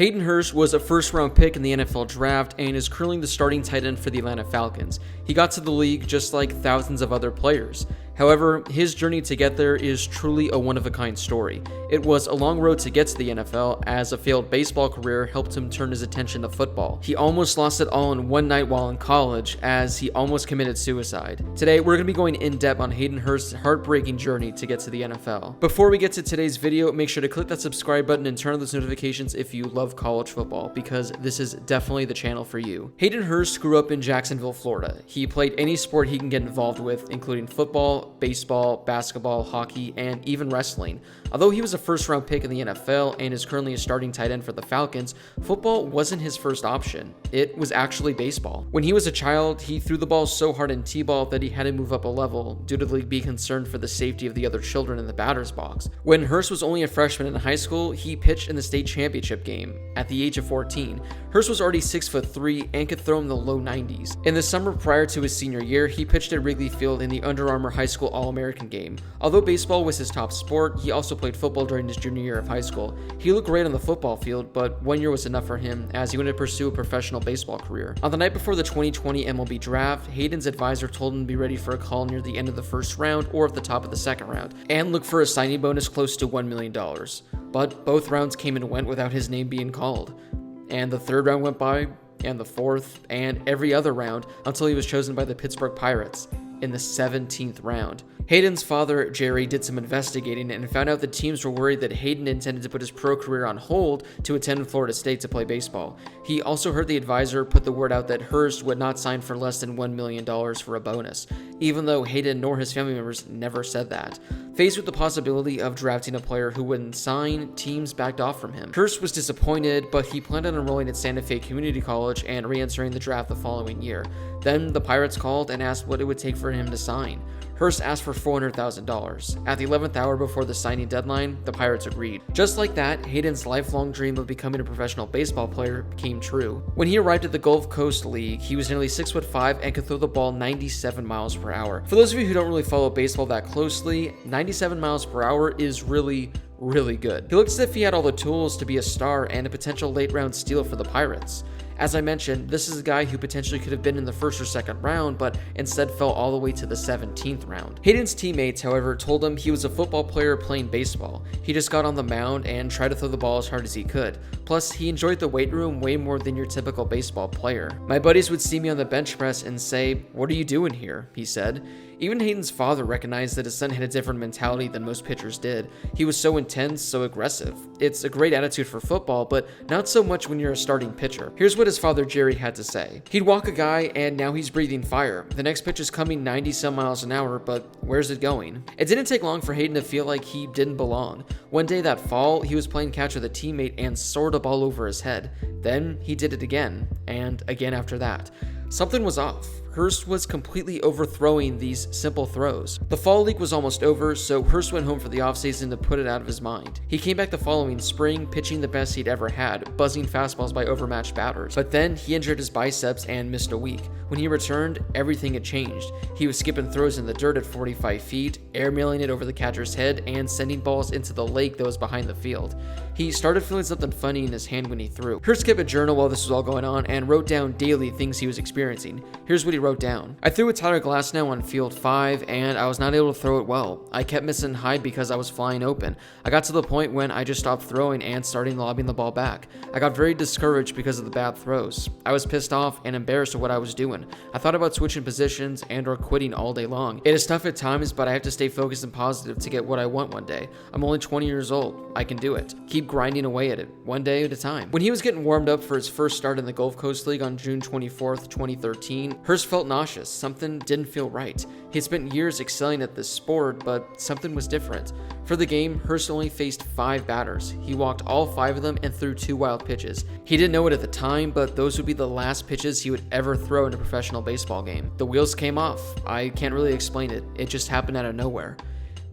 Hayden Hurst was a first-round pick in the NFL draft and is currently the starting tight end for the Atlanta Falcons. He got to the league just like thousands of other players. However, his journey to get there is truly a one-of-a-kind story. It was a long road to get to the NFL, as a failed baseball career helped him turn his attention to football. He almost lost it all in one night while in college, as he almost committed suicide. Today, we're going to be going in-depth on Hayden Hurst's heartbreaking journey to get to the NFL. Before we get to today's video, make sure to click that subscribe button and turn on those notifications if you love college football, because this is definitely the channel for you. Hayden Hurst grew up in Jacksonville, Florida. He played any sport he can get involved with, including football, baseball, basketball, hockey, and even wrestling. Although he was a first-round pick in the NFL and is currently a starting tight end for the Falcons, football wasn't his first option. It was actually baseball. When he was a child, he threw the ball so hard in t-ball that he had to move up a level due to being concerned for the safety of the other children in the batter's box. When Hurst was only a freshman in high school, he pitched in the state championship game. At the age of 14, Hurst was already 6'3" and could throw in the low 90s. In the summer prior to his senior year, he pitched at Wrigley Field in the Under Armour High School All-American game. Although baseball was his top sport, he also played football during his junior year of high school. He looked great on the football field, but 1 year was enough for him as he wanted to pursue a professional baseball career. On the night before the 2020 MLB draft, Hayden's advisor told him to be ready for a call near the end of the first round or at the top of the second round, and look for a signing bonus close to $1 million. But both rounds came and went without his name being called. And the third round went by, and the fourth, and every other round until he was chosen by the Pittsburgh Pirates in the 17th round. Hayden's father, Jerry, did some investigating and found out the teams were worried that Hayden intended to put his pro career on hold to attend Florida State to play baseball. He also heard the advisor put the word out that Hurst would not sign for less than $1 million for a bonus, even though Hayden nor his family members never said that. Faced with the possibility of drafting a player who wouldn't sign, teams backed off from him. Hurst was disappointed, but he planned on enrolling at Santa Fe Community College and re-entering the draft the following year. Then the Pirates called and asked what it would take for him to sign. Hurst asked for $400,000. At the 11th hour before the signing deadline, the Pirates agreed. Just like that, Hayden's lifelong dream of becoming a professional baseball player came true. When he arrived at the Gulf Coast League, he was nearly 6'5" and could throw the ball 97 miles per hour. For those of you who don't really follow baseball that closely, 97 miles per hour is really good. He looked as if he had all the tools to be a star and a potential late round steal for the Pirates. As I mentioned, this is a guy who potentially could have been in the first or second round, but instead fell all the way to the 17th round. Hayden's teammates, however, told him he was a football player playing baseball. He just got on the mound and tried to throw the ball as hard as he could. Plus, he enjoyed the weight room way more than your typical baseball player. My buddies would see me on the bench press and say, "What are you doing here?" he said. Even Hayden's father recognized that his son had a different mentality than most pitchers did. He was so intense, so aggressive. It's a great attitude for football, but not so much when you're a starting pitcher. Here's what his father Jerry had to say. He'd walk a guy and now he's breathing fire. The next pitch is coming 90 some miles an hour, but where's it going? It didn't take long for Hayden to feel like he didn't belong. One day that fall, he was playing catch with a teammate and soared a ball over his head. Then he did it again, and again after that. Something was off. Hurst was completely overthrowing these simple throws. The fall league was almost over, so Hurst went home for the offseason to put it out of his mind. He came back the following spring, pitching the best he'd ever had, buzzing fastballs by overmatched batters. But then he injured his biceps and missed a week. When he returned, everything had changed. He was skipping throws in the dirt at 45 feet, airmailing it over the catcher's head, and sending balls into the lake that was behind the field. He started feeling something funny in his hand when he threw. Hurst kept a journal while this was all going on and wrote down daily things he was experiencing. Here's what he wrote down. I threw a Tyler Glasnow on field 5 and I was not able to throw it well. I kept missing high because I was flying open. I got to the point when I just stopped throwing and started lobbing the ball back. I got very discouraged because of the bad throws. I was pissed off and embarrassed of what I was doing. I thought about switching positions and or quitting all day long. It is tough at times, but I have to stay focused and positive to get what I want one day. I'm only 20 years old. I can do it. Keep grinding away at it, one day at a time. When he was getting warmed up for his first start in the Gulf Coast League on June 24th, 2013, Hurst felt nauseous. Something didn't feel right. He had spent years excelling at this sport, but something was different. For the game, Hurst only faced 5 batters. He walked all 5 of them and threw 2 wild pitches. He didn't know it at the time, but those would be the last pitches he would ever throw in a professional baseball game. The wheels came off. I can't really explain it. It just happened out of nowhere.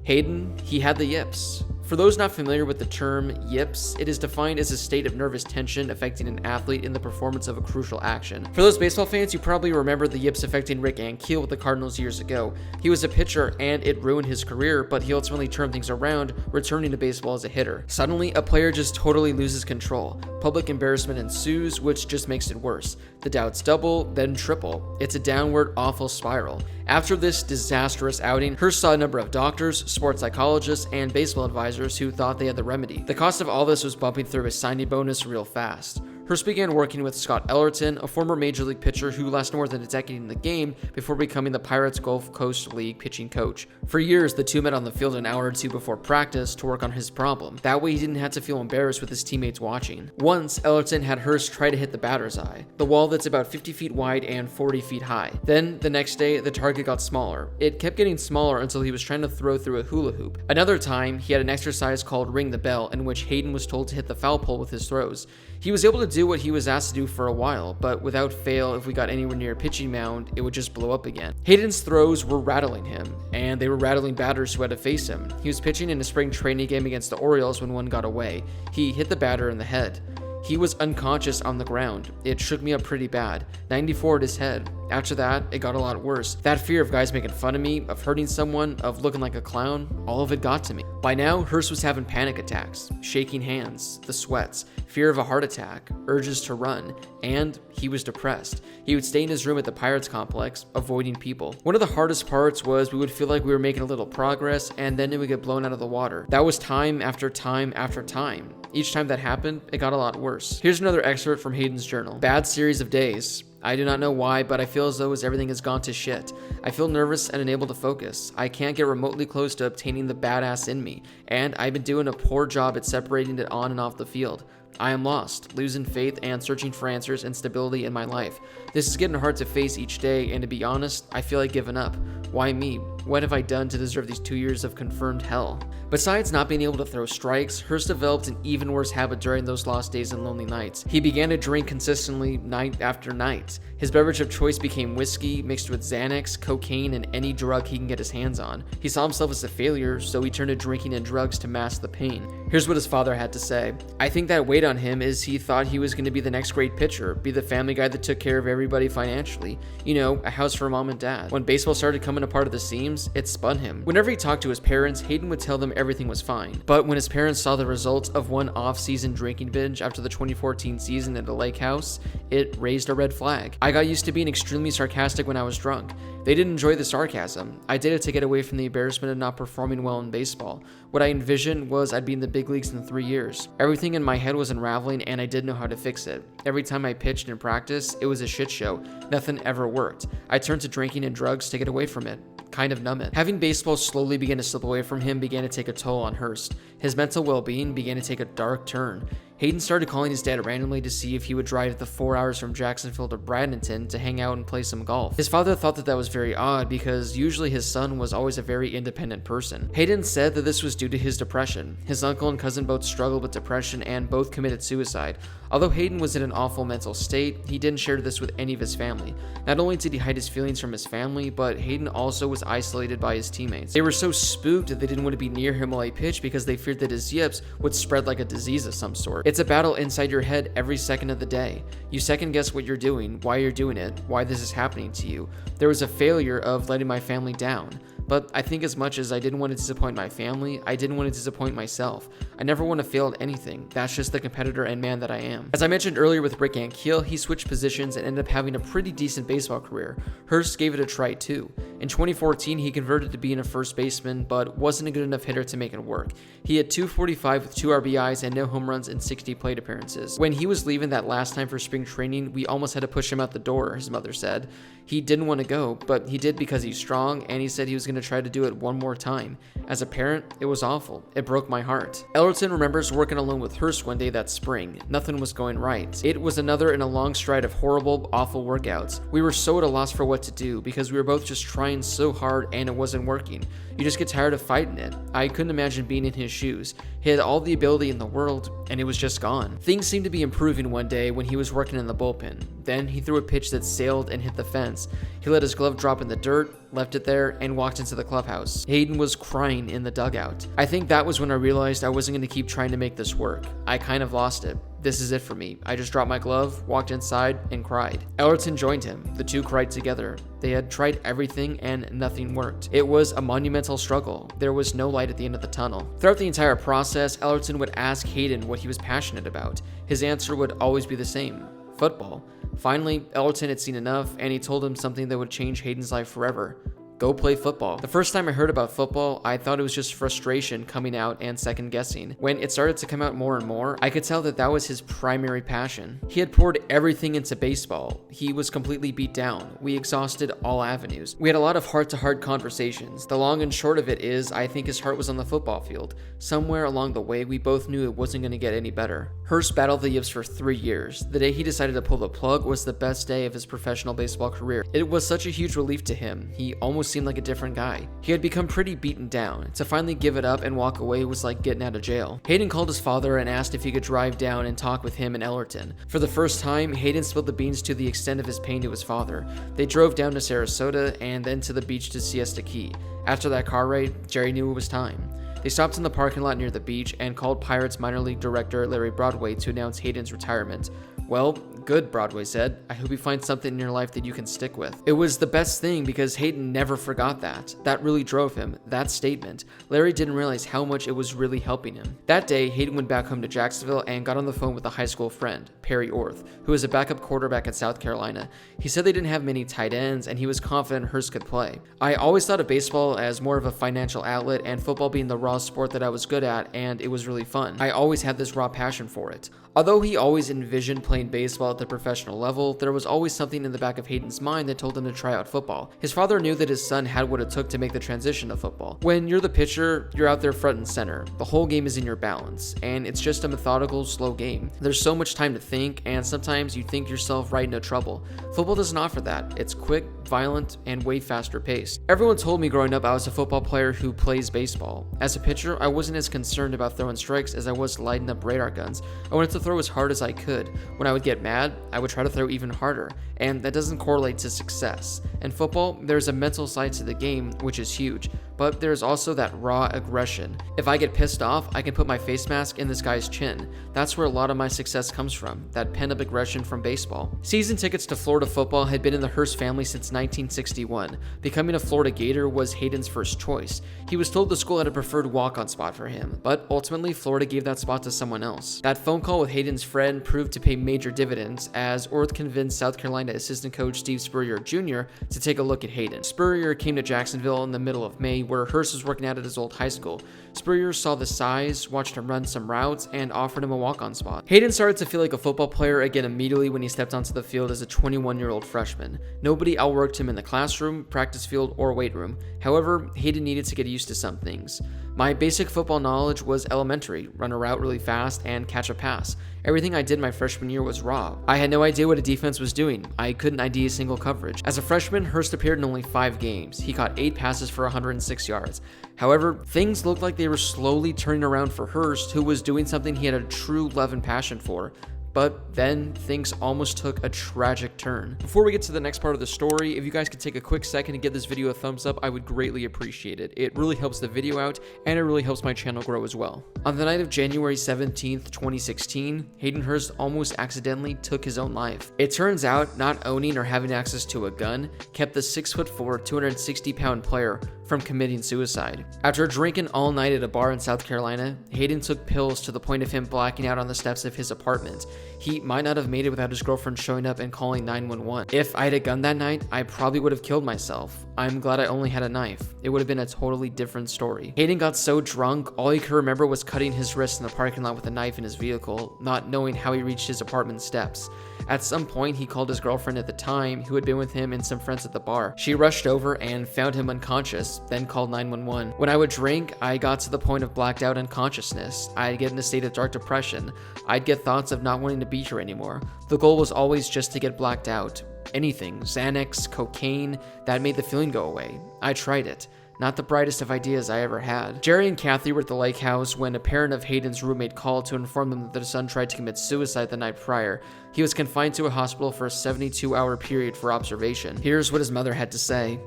Hayden, he had the yips. For those not familiar with the term yips, it is defined as a state of nervous tension affecting an athlete in the performance of a crucial action. For those baseball fans, you probably remember the yips affecting Rick Ankiel with the Cardinals years ago. He was a pitcher and it ruined his career, but he ultimately turned things around, returning to baseball as a hitter. Suddenly, a player just totally loses control. Public embarrassment ensues, which just makes it worse. The doubts double, then triple. It's a downward, awful spiral. After this disastrous outing, Hurst saw a number of doctors, sports psychologists, and baseball advisors who thought they had the remedy. The cost of all this was bumping through his signing bonus real fast. Hurst began working with Scott Ellerton, a former Major League pitcher who lasted more than a decade in the game before becoming the Pirates Gulf Coast League pitching coach. For years, the two met on the field an hour or two before practice to work on his problem. That way he didn't have to feel embarrassed with his teammates watching. Once, Ellerton had Hurst try to hit the batter's eye, the wall that's about 50 feet wide and 40 feet high. Then, the next day, the target got smaller. It kept getting smaller until he was trying to throw through a hula hoop. Another time, he had an exercise called Ring the Bell, in which Hayden was told to hit the foul pole with his throws. He was able to do what he was asked to do for a while, but without fail, if we got anywhere near a pitching mound, it would just blow up again. Hayden's throws were rattling him, and they were rattling batters who had to face him. He was pitching in a spring training game against the Orioles when one got away. He hit the batter in the head. He was unconscious on the ground. It shook me up pretty bad. 94 at his head. After that, it got a lot worse. That fear of guys making fun of me, of hurting someone, of looking like a clown, all of it got to me. By now, Hurst was having panic attacks, shaking hands, the sweats, fear of a heart attack, urges to run, and he was depressed. He would stay in his room at the Pirates complex, avoiding people. One of the hardest parts was we would feel like we were making a little progress, and then it would get blown out of the water. That was time after time after time. Each time that happened, it got a lot worse. Here's another excerpt from Hayden's journal. Bad series of days. I do not know why, but I feel as though everything has gone to shit. I feel nervous and unable to focus. I can't get remotely close to obtaining the badass in me, and I've been doing a poor job at separating it on and off the field. I am lost, losing faith and searching for answers and stability in my life. This is getting hard to face each day, and to be honest, I feel like giving up. Why me? What have I done to deserve these 2 years of confirmed hell? Besides not being able to throw strikes, Hurst developed an even worse habit during those lost days and lonely nights. He began to drink consistently night after night. His beverage of choice became whiskey mixed with Xanax, cocaine, and any drug he can get his hands on. He saw himself as a failure, so he turned to drinking and drugs to mask the pain. Here's what his father had to say. I think that weighed on him is he thought he was going to be the next great pitcher, be the family guy that took care of everybody financially. You know, a house for mom and dad. When baseball started coming apart at the seams, it spun him. Whenever he talked to his parents, Hayden would tell them everything was fine. But when his parents saw the results of one off-season drinking binge after the 2014 season at the lake house, it raised a red flag. I got used to being extremely sarcastic when I was drunk. They didn't enjoy the sarcasm. I did it to get away from the embarrassment of not performing well in baseball. What I envisioned was I'd be in the big leagues in 3 years. Everything in my head was unraveling and I didn't know how to fix it. Every time I pitched in practice, it was a shit show. Nothing ever worked. I turned to drinking and drugs to get away from it. Kind of numb it. Having baseball slowly begin to slip away from him began to take a toll on Hurst. His mental well-being began to take a dark turn. Hayden started calling his dad randomly to see if he would drive the 4 hours from Jacksonville to Bradenton to hang out and play some golf. His father thought that was very odd because usually his son was always a very independent person. Hayden said that this was due to his depression. His uncle and cousin both struggled with depression and both committed suicide. Although Hayden was in an awful mental state, he didn't share this with any of his family. Not only did he hide his feelings from his family, but Hayden also was isolated by his teammates. They were so spooked that they didn't want to be near him while he pitched because they feared that his yips would spread like a disease of some sort. It's a battle inside your head every second of the day. You second guess what you're doing, why you're doing it, why this is happening to you. There was a failure of letting my family down. But I think as much as I didn't want to disappoint my family, I didn't want to disappoint myself. I never want to fail at anything. That's just the competitor and man that I am. As I mentioned earlier with Rick Ankiel, he switched positions and ended up having a pretty decent baseball career. Hurst gave it a try too. In 2014, he converted to being a first baseman, but wasn't a good enough hitter to make it work. He had 245 with 2 RBIs and no home runs in 60 plate appearances. When he was leaving that last time for spring training, we almost had to push him out the door, his mother said. He didn't want to go, but he did because he's strong, and he said he was going to try to do it one more time. As a parent, it was awful. It broke my heart. Ellerton remembers working alone with Hurst one day that spring. Nothing was going right. It was another in a long stride of horrible, awful workouts. We were so at a loss for what to do because we were both just trying so hard and it wasn't working. You just get tired of fighting it. I couldn't imagine being in his shoes. He had all the ability in the world, and it was just gone. Things seemed to be improving one day when he was working in the bullpen. Then he threw a pitch that sailed and hit the fence. He let his glove drop in the dirt, left it there, and walked into the clubhouse. Hayden was crying in the dugout. I think that was when I realized I wasn't going to keep trying to make this work. I kind of lost it. This is it for me. I just dropped my glove, walked inside, and cried. Ellerton joined him. The two cried together. They had tried everything and nothing worked. It was a monumental struggle. There was no light at the end of the tunnel. Throughout the entire process, Ellerton would ask Hayden what he was passionate about. His answer would always be the same: football. Finally, Ellerton had seen enough, and he told him something that would change Hayden's life forever. Go play football. The first time I heard about football, I thought it was just frustration coming out and second guessing. When it started to come out more and more, I could tell that that was his primary passion. He had poured everything into baseball. He was completely beat down. We exhausted all avenues. We had a lot of heart-to-heart conversations. The long and short of it is, I think his heart was on the football field. Somewhere along the way, we both knew it wasn't going to get any better. Hurst battled the yips for 3 years. The day he decided to pull the plug was the best day of his professional baseball career. It was such a huge relief to him. He almost seemed like a different guy. He had become pretty beaten down. To finally give it up and walk away was like getting out of jail. Hayden called his father and asked if he could drive down and talk with him and Ellerton. For the first time, Hayden spilled the beans to the extent of his pain to his father. They drove down to Sarasota and then to the beach to Siesta Key. After that car ride, Jerry knew it was time. They stopped in the parking lot near the beach and called Pirates minor league director Larry Broadway to announce Hayden's retirement. Well, good, Broadway said. I hope you find something in your life that you can stick with. It was the best thing because Hayden never forgot that. That really drove him, that statement. Larry didn't realize how much it was really helping him. That day, Hayden went back home to Jacksonville and got on the phone with a high school friend, Perry Orth, who was a backup quarterback at South Carolina. He said they didn't have many tight ends and he was confident Hurst could play. I always thought of baseball as more of a financial outlet and football being the raw sport that I was good at, and it was really fun. I always had this raw passion for it. Although he always envisioned playing baseball at the professional level, there was always something in the back of Hayden's mind that told him to try out football. His father knew that his son had what it took to make the transition to football. When you're the pitcher, you're out there front and center. The whole game is in your balance, and it's just a methodical, slow game. There's so much time to think, and sometimes you think yourself right into trouble. Football doesn't offer that. It's quick, violent, and way faster paced. Everyone told me growing up I was a football player who plays baseball. As a pitcher, I wasn't as concerned about throwing strikes as I was lighting up radar guns. I wanted to throw as hard as I could. When I would get mad, I would try to throw even harder, and that doesn't correlate to success. In football, there's a mental side to the game, which is huge, but there's also that raw aggression. If I get pissed off, I can put my face mask in this guy's chin. That's where a lot of my success comes from, that pent-up aggression from baseball. Season tickets to Florida football had been in the Hurst family since 1961. Becoming a Florida Gator was Hayden's first choice. He was told the school had a preferred walk-on spot for him, but ultimately Florida gave that spot to someone else. That phone call with Hayden's friend proved to pay major dividends as Orth convinced South Carolina assistant coach Steve Spurrier Jr. to take a look at Hayden. Spurrier came to Jacksonville in the middle of May, where Hurst was working out at his old high school. Spurrier saw the size, watched him run some routes, and offered him a walk-on spot. Hayden started to feel like a football player again immediately when he stepped onto the field as a 21-year-old freshman. Nobody outworked him in the classroom, practice field, or weight room. However, Hayden needed to get used to some things. My basic football knowledge was elementary: run a route really fast and catch a pass. Everything I did my freshman year was raw. I had no idea what a defense was doing. I couldn't ID a single coverage. As a freshman, Hurst appeared in only 5 games. He caught 8 passes for 106 yards. However, things looked like they were slowly turning around for Hurst, who was doing something he had a true love and passion for. But then things almost took a tragic turn. Before we get to the next part of the story, if you guys could take a quick second to give this video a thumbs up, I would greatly appreciate it. It really helps the video out, and it really helps my channel grow as well. On the night of January 17th, 2016, Hayden Hurst almost accidentally took his own life. It turns out not owning or having access to a gun kept the 6'4", 260-pound player from committing suicide. After drinking all night at a bar in South Carolina, Hayden took pills to the point of him blacking out on the steps of his apartment. He might not have made it without his girlfriend showing up and calling 911. If I had a gun that night, I probably would have killed myself. I'm glad I only had a knife. It would have been a totally different story. Hayden got so drunk, all he could remember was cutting his wrist in the parking lot with a knife in his vehicle, not knowing how he reached his apartment steps. At some point, he called his girlfriend at the time, who had been with him and some friends at the bar. She rushed over and found him unconscious, then called 911. When I would drink, I got to the point of blacked out unconsciousness. I'd get in a state of dark depression. I'd get thoughts of not wanting to be here anymore. The goal was always just to get blacked out. Anything, Xanax, cocaine, that made the feeling go away. I tried it. Not the brightest of ideas I ever had. Jerry and Kathy were at the lake house when a parent of Hayden's roommate called to inform them that their son tried to commit suicide the night prior. He was confined to a hospital for a 72-hour period for observation. Here's what his mother had to say.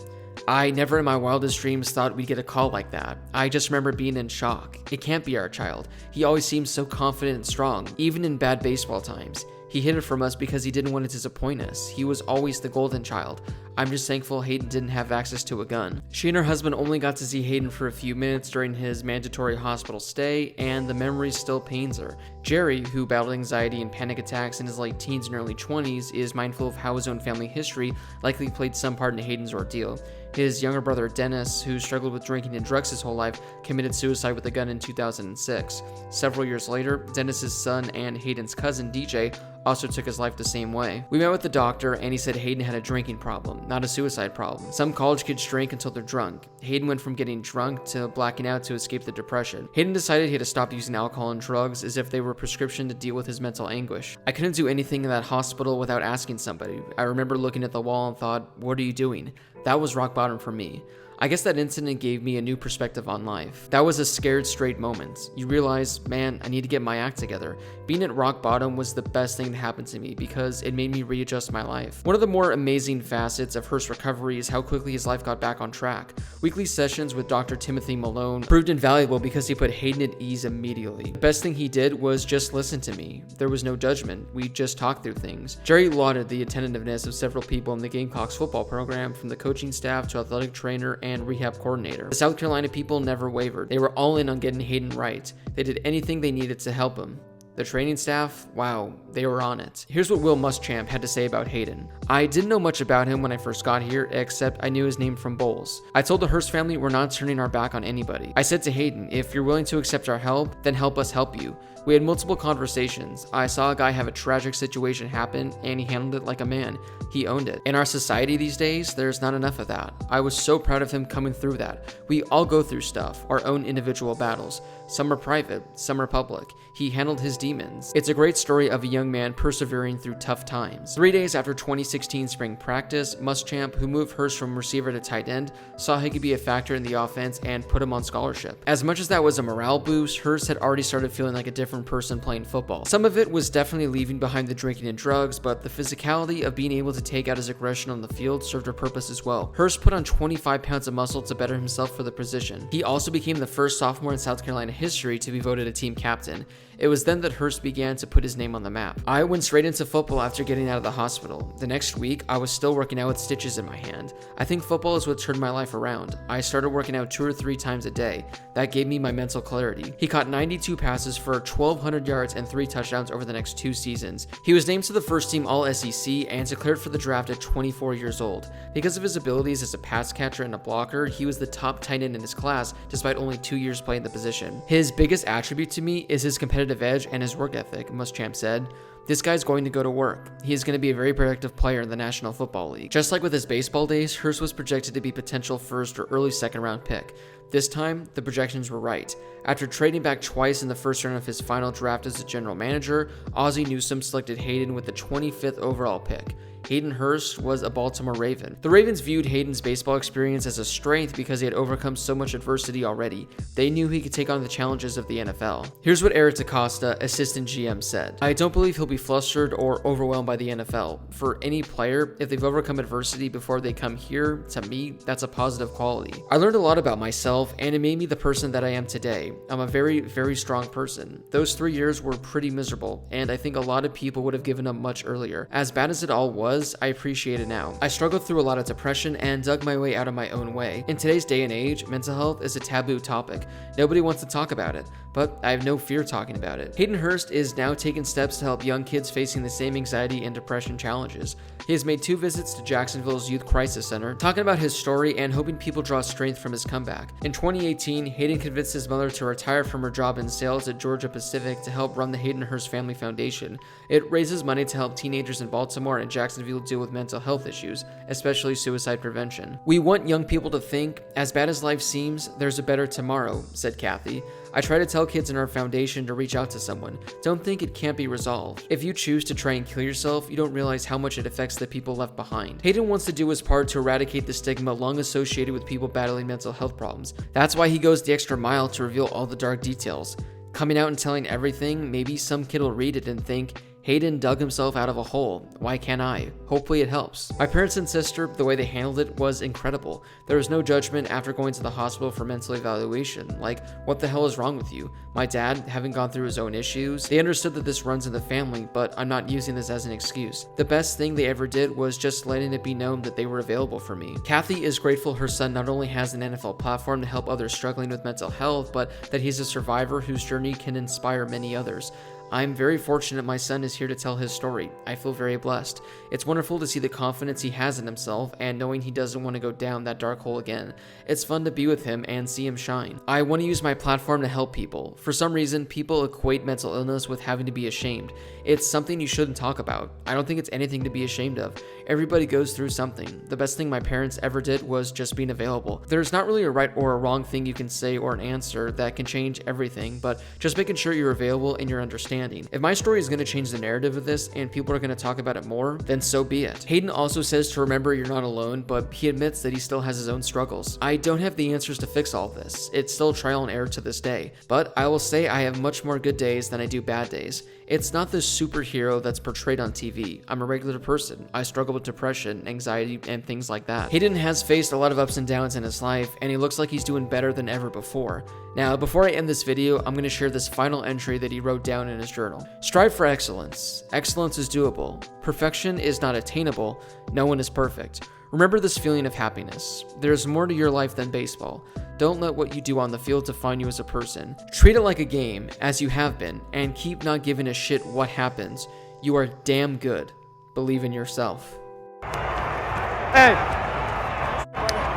I never in my wildest dreams thought we'd get a call like that. I just remember being in shock. It can't be our child. He always seems so confident and strong, even in bad baseball times. He hid it from us because he didn't want to disappoint us. He was always the golden child. I'm just thankful Hayden didn't have access to a gun. She and her husband only got to see Hayden for a few minutes during his mandatory hospital stay, and the memory still pains her. Jerry, who battled anxiety and panic attacks in his late teens and early 20s, is mindful of how his own family history likely played some part in Hayden's ordeal. His younger brother Dennis, who struggled with drinking and drugs his whole life, committed suicide with a gun in 2006. Several years later, Dennis's son and Hayden's cousin DJ also took his life the same way. We met with the doctor and he said Hayden had a drinking problem, not a suicide problem. Some college kids drink until they're drunk. Hayden went from getting drunk to blacking out to escape the depression. Hayden decided he had to stop using alcohol and drugs as if they were a prescription to deal with his mental anguish. I couldn't do anything in that hospital without asking somebody. I remember looking at the wall and thought, what are you doing? That was rock bottom for me. I guess that incident gave me a new perspective on life. That was a scared straight moment. You realize, man, I need to get my act together. Being at rock bottom was the best thing that happened to me because it made me readjust my life. One of the more amazing facets of Hurst's recovery is how quickly his life got back on track. Weekly sessions with Dr. Timothy Malone proved invaluable because he put Hayden at ease immediately. The best thing he did was just listen to me. There was no judgment. We just talked through things. Jerry lauded the attentiveness of several people in the Gamecocks football program, from the coaching staff to athletic trainer and rehab coordinator. The South Carolina people never wavered. They were all in on getting Hayden right. They did anything they needed to help him. The training staff, wow, they were on it. Here's what Will Muschamp had to say about Hayden. I didn't know much about him when I first got here, except I knew his name from bowls. I told the Hurst family we're not turning our back on anybody. I said to Hayden, if you're willing to accept our help, then help us help you. We had multiple conversations. I saw a guy have a tragic situation happen, and he handled it like a man. He owned it. In our society these days, there's not enough of that. I was so proud of him coming through that. We all go through stuff, our own individual battles. Some are private, some are public. He handled his demons. It's a great story of a young man persevering through tough times. 3 days after 2016 spring practice, Muschamp, who moved Hurst from receiver to tight end, saw he could be a factor in the offense and put him on scholarship. As much as that was a morale boost, Hurst had already started feeling like a different person playing football. Some of it was definitely leaving behind the drinking and drugs, but the physicality of being able to take out his aggression on the field served a purpose as well. Hurst put on 25 pounds of muscle to better himself for the position. He also became the first sophomore in South Carolina history to be voted a team captain. It was then that Hurst began to put his name on the map. I went straight into football after getting out of the hospital. The next week, I was still working out with stitches in my hand. I think football is what turned my life around. I started working out 2 or 3 times a day. That gave me my mental clarity. He caught 92 passes for 1,200 yards and 3 touchdowns over the next 2 seasons. He was named to the first team All-SEC and declared for the draft at 24 years old. Because of his abilities as a pass catcher and a blocker, he was the top tight end in his class despite only 2 years playing the position. His biggest attribute to me is his competitive edge and his work ethic, Muschamp said. This guy's going to go to work. He is going to be a very productive player in the National Football League. Just like with his baseball days, Hurst was projected to be potential first or early second round pick. This time, the projections were right. After trading back twice in the first round of his final draft as a general manager, Ozzie Newsome selected Hayden with the 25th overall pick. Hayden Hurst was a Baltimore Raven. The Ravens viewed Hayden's baseball experience as a strength because he had overcome so much adversity already. They knew he could take on the challenges of the NFL. Here's what Eric DaCosta, assistant GM, said. I don't believe he'll be flustered or overwhelmed by the NFL. For any player, if they've overcome adversity before they come here, to me, that's a positive quality. I learned a lot about myself, and it made me the person that I am today. I'm a very, very strong person. Those 3 years were pretty miserable, and I think a lot of people would have given up much earlier. As bad as it all was, I appreciate it now. I struggled through a lot of depression and dug my way out of my own way. In today's day and age, mental health is a taboo topic. Nobody wants to talk about it, but I have no fear talking about it. Hayden Hurst is now taking steps to help young kids facing the same anxiety and depression challenges. He has made 2 visits to Jacksonville's Youth Crisis Center, talking about his story and hoping people draw strength from his comeback. In 2018, Hayden convinced his mother to retire from her job in sales at Georgia Pacific to help run the Hayden Hurst Family Foundation. It raises money to help teenagers in Baltimore and Jacksonville deal with mental health issues, especially suicide prevention. We want young people to think, as bad as life seems, there's a better tomorrow, said Kathy. I try to tell kids in our foundation to reach out to someone. Don't think it can't be resolved. If you choose to try and kill yourself, you don't realize how much it affects the people left behind. Hayden wants to do his part to eradicate the stigma long associated with people battling mental health problems. That's why he goes the extra mile to reveal all the dark details. Coming out and telling everything, maybe some kid will read it and think, Hayden dug himself out of a hole. Why can't I? Hopefully it helps. My parents and sister, the way they handled it was incredible. There was no judgment after going to the hospital for mental evaluation. Like, what the hell is wrong with you? My dad, having gone through his own issues, they understood that this runs in the family, but I'm not using this as an excuse. The best thing they ever did was just letting it be known that they were available for me. Kathy is grateful her son not only has an NFL platform to help others struggling with mental health, but that he's a survivor whose journey can inspire many others. I'm very fortunate my son is here to tell his story. I feel very blessed. It's wonderful to see the confidence he has in himself and knowing he doesn't want to go down that dark hole again. It's fun to be with him and see him shine. I want to use my platform to help people. For some reason, people equate mental illness with having to be ashamed. It's something you shouldn't talk about. I don't think it's anything to be ashamed of. Everybody goes through something. The best thing my parents ever did was just being available. There's not really a right or a wrong thing you can say or an answer that can change everything, but just making sure you're available and you're understanding. If my story is going to change the narrative of this and people are going to talk about it more, then so be it. Hayden also says to remember you're not alone, but he admits that he still has his own struggles. I don't have the answers to fix all of this. It's still trial and error to this day, but I will say I have much more good days than I do bad days. It's not the superhero that's portrayed on TV. I'm a regular person. I struggle with depression, anxiety, and things like that. Hayden has faced a lot of ups and downs in his life, and he looks like he's doing better than ever before. Now, before I end this video, I'm going to share this final entry that he wrote down in his journal. Strive for excellence. Excellence is doable. Perfection is not attainable. No one is perfect. Remember this feeling of happiness. There's more to your life than baseball. Don't let what you do on the field define you as a person. Treat it like a game, as you have been, and keep not giving a shit what happens. You are damn good. Believe in yourself. Hey,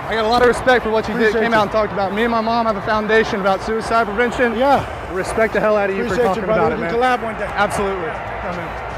I got a lot of respect for what you did. Came out and talked about. Me and my mom have a foundation about suicide prevention. Yeah. Respect the hell out of you for talking about it, man. We can collab one day. Absolutely. Come in.